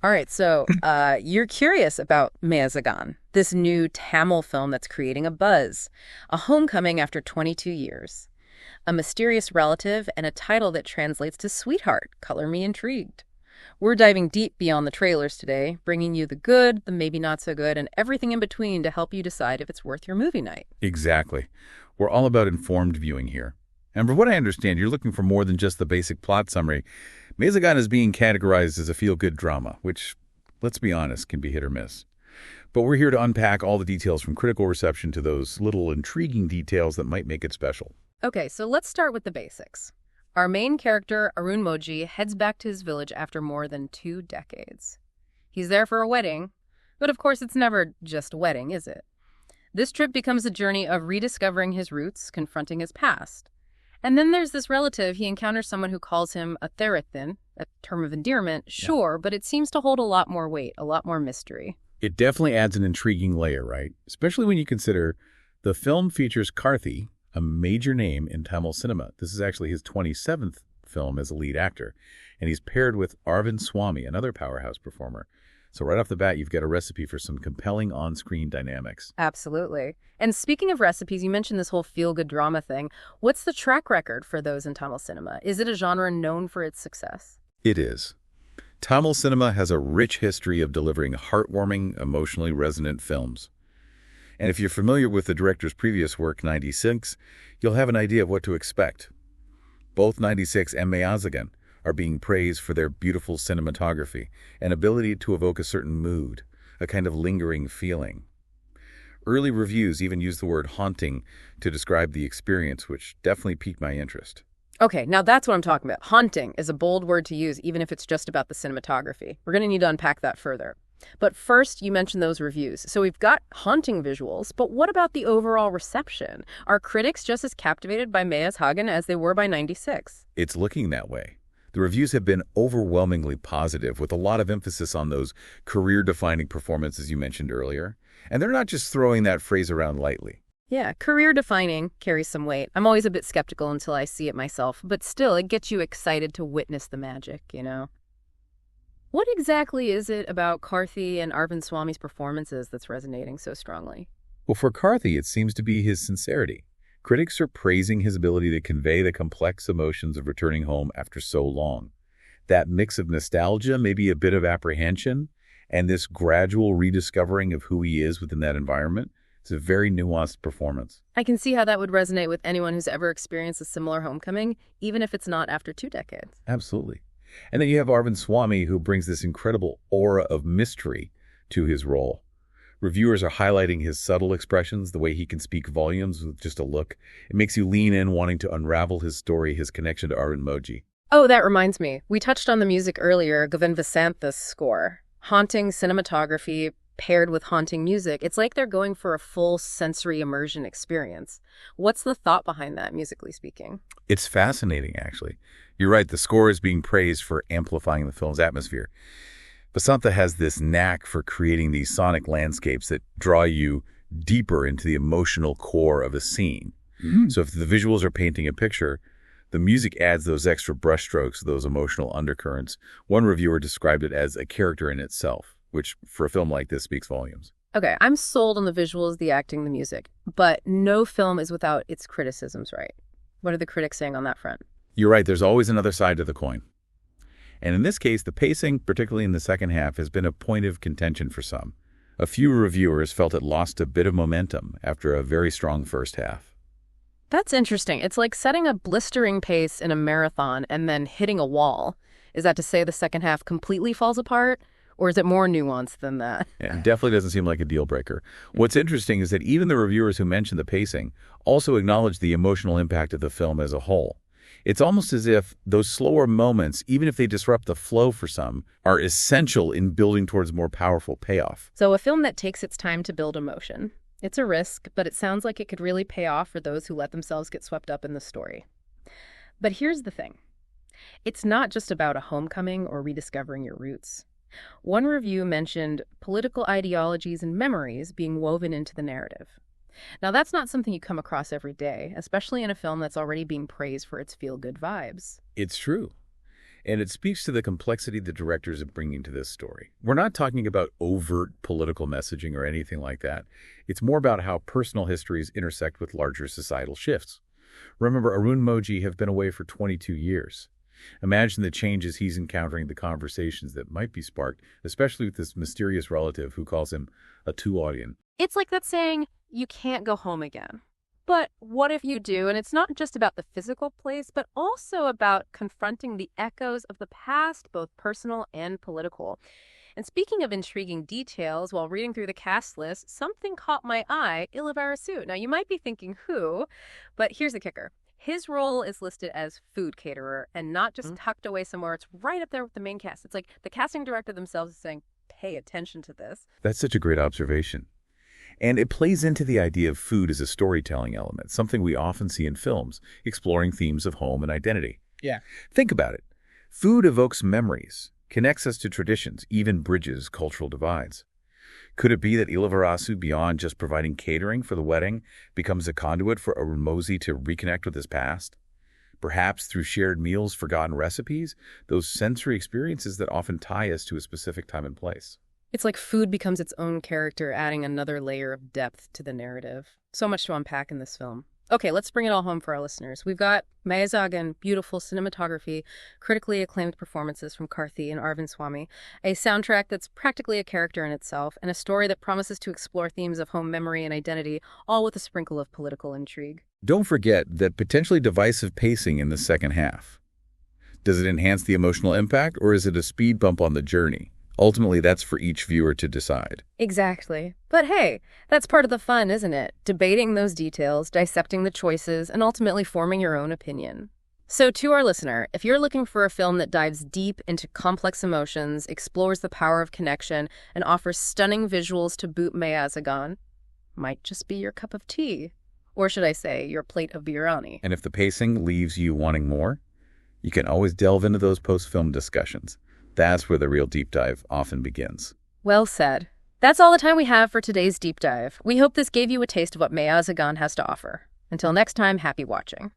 All right, so you're curious about Meiyazhagan, this new Tamil film that's creating a buzz, a homecoming after 22 years, a mysterious relative, and a title that translates to sweetheart. Color me intrigued. We're diving deep beyond the trailers today, bringing you the good, the maybe not so good, and everything in between to help you decide if it's worth your movie night. Exactly. We're all about informed viewing here. And from what I understand, you're looking for more than just the basic plot summary. Meiyazhagan is being categorized as a feel-good drama, which, let's be honest, can be hit or miss. But we're here to unpack all the details from critical reception to those little intriguing details that might make it special. Okay, so let's start with the basics. Our main character, Arun Moji, heads back to his village after more than 2 decades. He's there for a wedding, but of course it's never just a wedding, is it? This trip becomes a journey of rediscovering his roots, confronting his past. And then there's this relative. He encounters someone who calls him a therathin, a term of endearment, sure, but it seems to hold a lot more weight, a lot more mystery. It definitely adds an intriguing layer, right? Especially when you consider the film features Karthi, a major name in Tamil cinema. This is actually his 27th film as a lead actor, and he's paired with Arvind Swamy, another powerhouse performer. So right off the bat, you've got a recipe for some compelling on-screen dynamics. Absolutely. And speaking of recipes, you mentioned this whole feel-good drama thing. What's the track record for those in Tamil cinema? Is it a genre known for its success? It is. Tamil cinema has a rich history of delivering heartwarming, emotionally resonant films. And if you're familiar with the director's previous work, 96, you'll have an idea of what to expect. Both 96 and Meiyazhagan are being praised for their beautiful cinematography and ability to evoke a certain mood, a kind of lingering feeling. Early reviews even use the word haunting to describe the experience, which definitely piqued my interest. Okay, now that's what I'm talking about. Haunting is a bold word to use, even if it's just about the cinematography. We're going to need to unpack that further. But first, you mentioned those reviews. So we've got haunting visuals, but what about the overall reception? Are critics just as captivated by Meiyazhagan as they were by 96? It's looking that way. The reviews have been overwhelmingly positive, with a lot of emphasis on those career-defining performances you mentioned earlier. And they're not just throwing that phrase around lightly. Yeah, career-defining carries some weight. I'm always a bit skeptical until I see it myself, but still, it gets you excited to witness the magic, you know? What exactly is it about Karthi and Arvind Swamy's performances that's resonating so strongly? Well, for Karthi, it seems to be his sincerity. Critics are praising his ability to convey the complex emotions of returning home after so long. That mix of nostalgia, maybe a bit of apprehension, and this gradual rediscovering of who he is within that environment, it's a very nuanced performance. I can see how that would resonate with anyone who's ever experienced a similar homecoming, even if it's not after 2 decades. Absolutely. And then you have Arvind Swamy, who brings this incredible aura of mystery to his role. Reviewers are highlighting his subtle expressions, the way he can speak volumes with just a look. It makes you lean in, wanting to unravel his story, his connection to Arvind Moji. Oh, that reminds me. We touched on the music earlier, Govind Vasantha's score. Haunting cinematography paired with haunting music. It's like they're going for a full sensory immersion experience. What's the thought behind that, musically speaking? It's fascinating, actually. You're right, the score is being praised for amplifying the film's atmosphere. Vasantha has this knack for creating these sonic landscapes that draw you deeper into the emotional core of a scene. So if the visuals are painting a picture, the music adds those extra brushstrokes, those emotional undercurrents. One reviewer described it as a character in itself, which for a film like this speaks volumes. Okay, I'm sold on the visuals, the acting, the music, but no film is without its criticisms, right? What are the critics saying on that front? You're right, there's always another side to the coin. And in this case, the pacing, particularly in the second half, has been a point of contention for some. A few reviewers felt it lost a bit of momentum after a very strong first half. That's interesting. It's like setting a blistering pace in a marathon and then hitting a wall. Is that to say the second half completely falls apart? Or is it more nuanced than that? Yeah, it definitely doesn't seem like a deal breaker. What's interesting is that even the reviewers who mentioned the pacing also acknowledged the emotional impact of the film as a whole. It's almost as if those slower moments, even if they disrupt the flow for some, are essential in building towards more powerful payoff. So a film that takes its time to build emotion. It's a risk, but it sounds like it could really pay off for those who let themselves get swept up in the story. But here's the thing. It's not just about a homecoming or rediscovering your roots. One review mentioned political ideologies and memories being woven into the narrative. Now, that's not something you come across every day, especially in a film that's already being praised for its feel-good vibes. It's true. And it speaks to the complexity the directors are bringing to this story. We're not talking about overt political messaging or anything like that. It's more about how personal histories intersect with larger societal shifts. Remember, Arun Moji have been away for 22 years. Imagine the changes he's encountering, the conversations that might be sparked, especially with this mysterious relative who calls him a Tuolien. It's like that saying, you can't go home again. But what if you do? And it's not just about the physical place, but also about confronting the echoes of the past, both personal and political. And speaking of intriguing details, while reading through the cast list, something caught my eye, Ilivarasu. Now, you might be thinking who, but here's the kicker. His role is listed as food caterer and not just tucked away somewhere. It's right up there with the main cast. It's like the casting director themselves is saying, pay attention to this. That's such a great observation. And it plays into the idea of food as a storytelling element, something we often see in films, exploring themes of home and identity. Yeah. Think about it. Food evokes memories, connects us to traditions, even bridges cultural divides. Could it be that Ilivarasu, beyond just providing catering for the wedding, becomes a conduit for Arunmozi to reconnect with his past? Perhaps through shared meals, forgotten recipes, those sensory experiences that often tie us to a specific time and place. It's like food becomes its own character, adding another layer of depth to the narrative. So much to unpack in this film. Okay, let's bring it all home for our listeners. We've got Meiyazhagan, beautiful cinematography, critically acclaimed performances from Karthi and Arvind Swamy, a soundtrack that's practically a character in itself, and a story that promises to explore themes of home memory and identity, all with a sprinkle of political intrigue. Don't forget that potentially divisive pacing in the second half. Does it enhance the emotional impact, or is it a speed bump on the journey? Ultimately, that's for each viewer to decide. Exactly. But hey, that's part of the fun, isn't it? Debating those details, dissecting the choices, and ultimately forming your own opinion. So to our listener, if you're looking for a film that dives deep into complex emotions, explores the power of connection, and offers stunning visuals to boot Meiyazhagan, might just be your cup of tea. Or should I say, your plate of biryani. And if the pacing leaves you wanting more, you can always delve into those post-film discussions. That's where the real deep dive often begins. Well said. That's all the time we have for today's deep dive. We hope this gave you a taste of what Meiyazhagan has to offer. Until next time, happy watching.